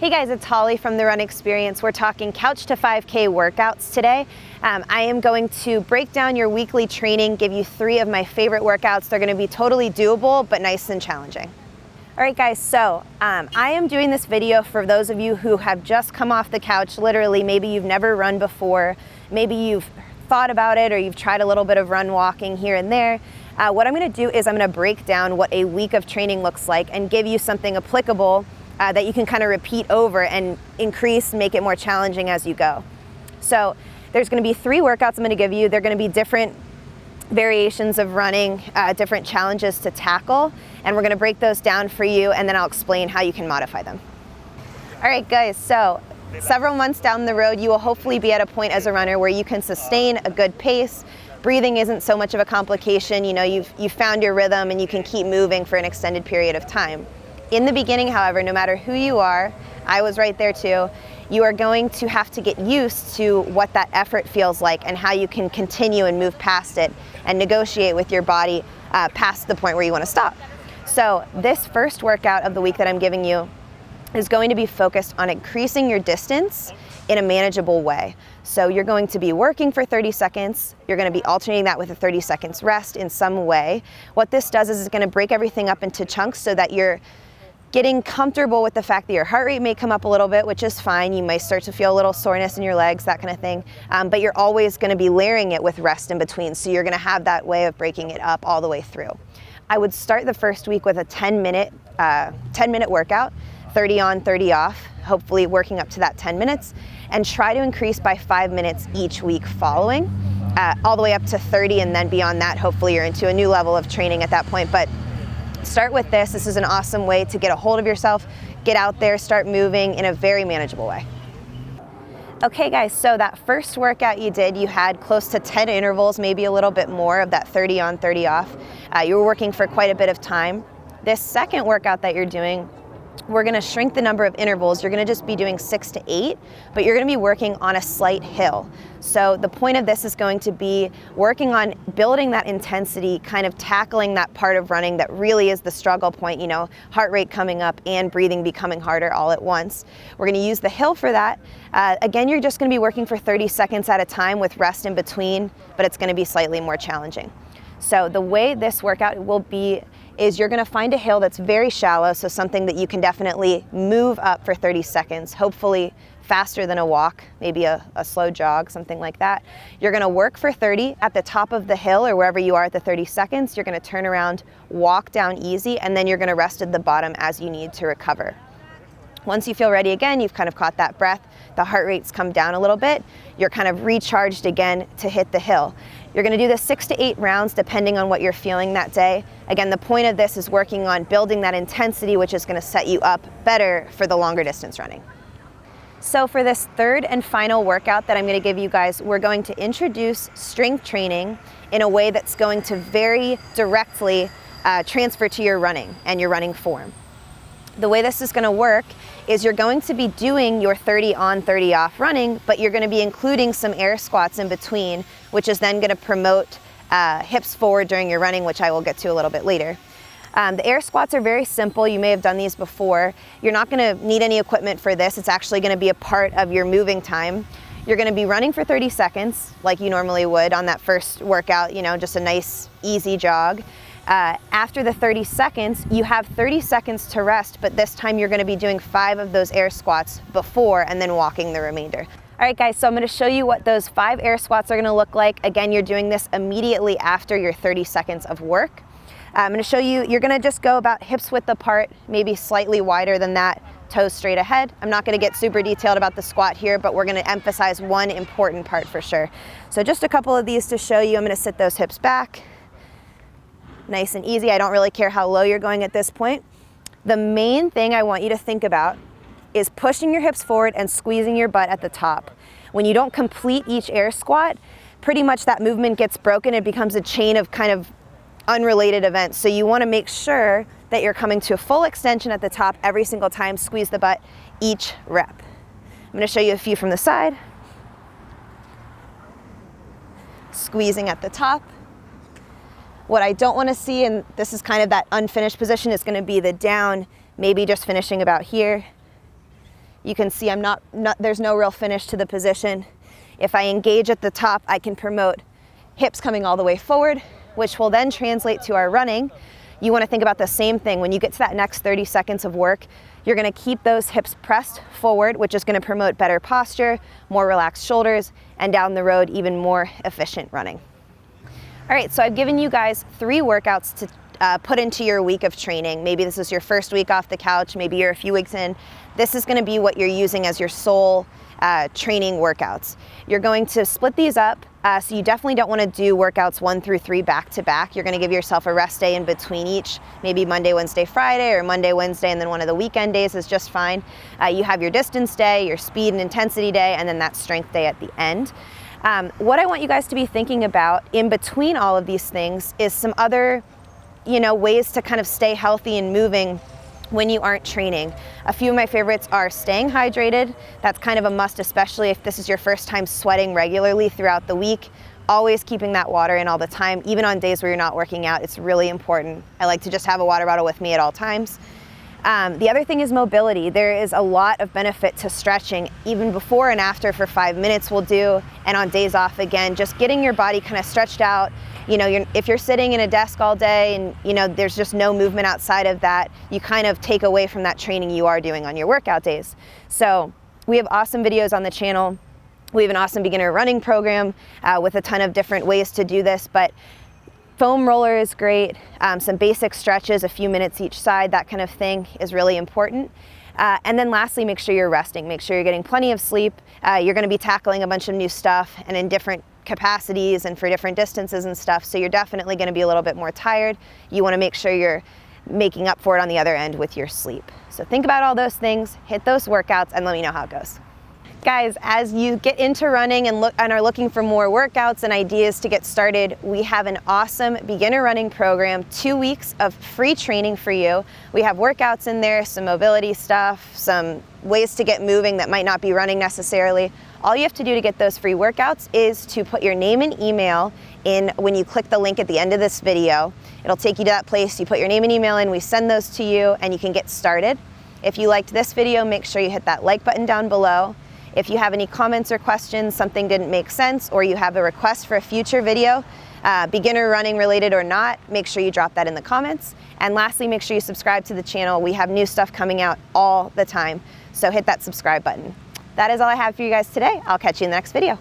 Hey guys, it's Holly from The Run Experience. We're talking Couch to 5K workouts today. I am going to break down your weekly training, give you 3 of my favorite workouts. They're going to be totally doable, but nice and challenging. All right guys, so I am doing this video for those of you who have just come off the couch. Literally, maybe you've never run before, maybe you've thought about it or you've tried a little bit of run walking here and there. What I'm going to do is I'm going to break down what a week of training looks like and give you something applicable that you can kind of repeat over and increase, make it more challenging as you go. So there's going to be 3 workouts I'm going to give you. They're going to be different variations of running, different challenges to tackle, and we're going to break those down for you, and then I'll explain how you can modify them. All right guys, so several months down the road, you will hopefully be at a point as a runner where you can sustain a good pace. Breathing isn't so much of a complication. You know, you've found your rhythm and you can keep moving for an extended period of time. In the beginning, however, no matter who you are, I was right there too, you are going to have to get used to what that effort feels like and how you can continue and move past it and negotiate with your body past the point where you want to stop. So this first workout of the week that I'm giving you is going to be focused on increasing your distance in a manageable way. So you're going to be working for 30 seconds. You're going to be alternating that with a 30 seconds rest in some way. What this does is it's going to break everything up into chunks so that you're getting comfortable with the fact that your heart rate may come up a little bit, which is fine. You might start to feel a little soreness in your legs, that kind of thing. But you're always going to be layering it with rest in between. So you're going to have that way of breaking it up all the way through. I would start the first week with a 10-minute workout, 30 on, 30 off, hopefully working up to that 10 minutes, and try to increase by 5 minutes each week following, all the way up to 30, and then beyond that, hopefully you're into a new level of training at that point. But start with this. This is an awesome way to get a hold of yourself, get out there, start moving in a very manageable way. Okay guys, so that first workout you did, you had close to 10 intervals, maybe a little bit more of that 30 on, 30 off. You were working for quite a bit of time. This second workout that you're doing, we're going to shrink the number of intervals. You're going to just be doing 6 to 8, but you're going to be working on a slight hill. So the point of this is going to be working on building that intensity, kind of tackling that part of running that really is the struggle point, you know, heart rate coming up and breathing becoming harder all at once. We're going to use the hill for that. Again, you're just going to be working for 30 seconds at a time with rest in between, but it's going to be slightly more challenging. So the way this workout will be is you're going to find a hill that's very shallow, so something that you can definitely move up for 30 seconds, hopefully faster than a walk, maybe a slow jog, something like that. You're going to work for 30 at the top of the hill or wherever you are at the 30 seconds. You're going to turn around, walk down easy, and then you're going to rest at the bottom as you need to recover. Once you feel ready again, you've kind of caught that breath, the heart rate's come down a little bit, you're kind of recharged again to hit the hill. You're going to do this 6 to 8 rounds depending on what you're feeling that day. Again, the point of this is working on building that intensity, which is going to set you up better for the longer distance running. So for this third and final workout that I'm going to give you guys, we're going to introduce strength training in a way that's going to very directly transfer to your running and your running form. The way this is going to work is you're going to be doing your 30 on, 30 off running, but you're going to be including some air squats in between, which is then going to promote hips forward during your running, which I will get to a little bit later. The air squats are very simple. You may have done these before. You're not going to need any equipment for this. It's actually going to be a part of your moving time. You're going to be running for 30 seconds like you normally would on that first workout, you know, just a nice easy jog. After the 30 seconds, you have 30 seconds to rest, but this time you're going to be doing 5 of those air squats before and then walking the remainder. All right guys, so I'm going to show you what those 5 air squats are going to look like. Again, you're doing this immediately after your 30 seconds of work. I'm going to show you, you're going to just go about hips width apart, maybe slightly wider than that, toes straight ahead. I'm not going to get super detailed about the squat here, but we're going to emphasize one important part for sure. So just a couple of these to show you. I'm going to sit those hips back. Nice and easy. I don't really care how low you're going at this point. The main thing I want you to think about is pushing your hips forward and squeezing your butt at the top. When you don't complete each air squat, pretty much that movement gets broken. It becomes a chain of kind of unrelated events. So you want to make sure that you're coming to a full extension at the top every single time. Squeeze the butt each rep. I'm going to show you a few from the side. Squeezing at the top. What I don't want to see, and this is kind of that unfinished position, is going to be the down, maybe just finishing about here. You can see there's no real finish to the position. If I engage at the top, I can promote hips coming all the way forward, which will then translate to our running. You want to think about the same thing. When you get to that next 30 seconds of work, you're going to keep those hips pressed forward, which is going to promote better posture, more relaxed shoulders, and down the road, even more efficient running. All right, so I've given you guys 3 workouts to put into your week of training. Maybe this is your first week off the couch, maybe you're a few weeks in. This is going to be what you're using as your sole training workouts. You're going to split these up, so you definitely don't want to do workouts 1 through 3 back to back. You're going to give yourself a rest day in between each, maybe Monday, Wednesday, Friday, or Monday, Wednesday, and then one of the weekend days is just fine. You have your distance day, your speed and intensity day, and then that strength day at the end. What I want you guys to be thinking about in between all of these things is some other, ways to kind of stay healthy and moving when you aren't training. A few of my favorites are staying hydrated. That's kind of a must, especially if this is your first time sweating regularly throughout the week. Always keeping that water in all the time, even on days where you're not working out. It's really important. I like to just have a water bottle with me at all times. The other thing is mobility. There is a lot of benefit to stretching, even before and after for 5 minutes will do, and on days off again, just getting your body kind of stretched out. If you're sitting in a desk all day and there's just no movement outside of that, you kind of take away from that training you are doing on your workout days. So we have awesome videos on the channel. We have an awesome beginner running program with a ton of different ways to do this, but foam roller is great. Some basic stretches, a few minutes each side, that kind of thing is really important. And then lastly, make sure you're resting. Make sure you're getting plenty of sleep. You're going to be tackling a bunch of new stuff and in different capacities and for different distances and stuff. So you're definitely going to be a little bit more tired. You want to make sure you're making up for it on the other end with your sleep. So think about all those things, hit those workouts, and let me know how it goes. Guys, as you get into running and are looking for more workouts and ideas to get started, we have an awesome beginner running program, 2 weeks of free training for you. We have workouts in there, some mobility stuff, some ways to get moving that might not be running necessarily. All you have to do to get those free workouts is to put your name and email in when you click the link at the end of this video. It'll take you to that place. You put your name and email in, we send those to you, and you can get started. If you liked this video, make sure you hit that like button down below. If you have any comments or questions, something didn't make sense, or you have a request for a future video, beginner running related or not, make sure you drop that in the comments. And lastly, make sure you subscribe to the channel. We have new stuff coming out all the time, so hit that subscribe button. That is all I have for you guys today. I'll catch you in the next video.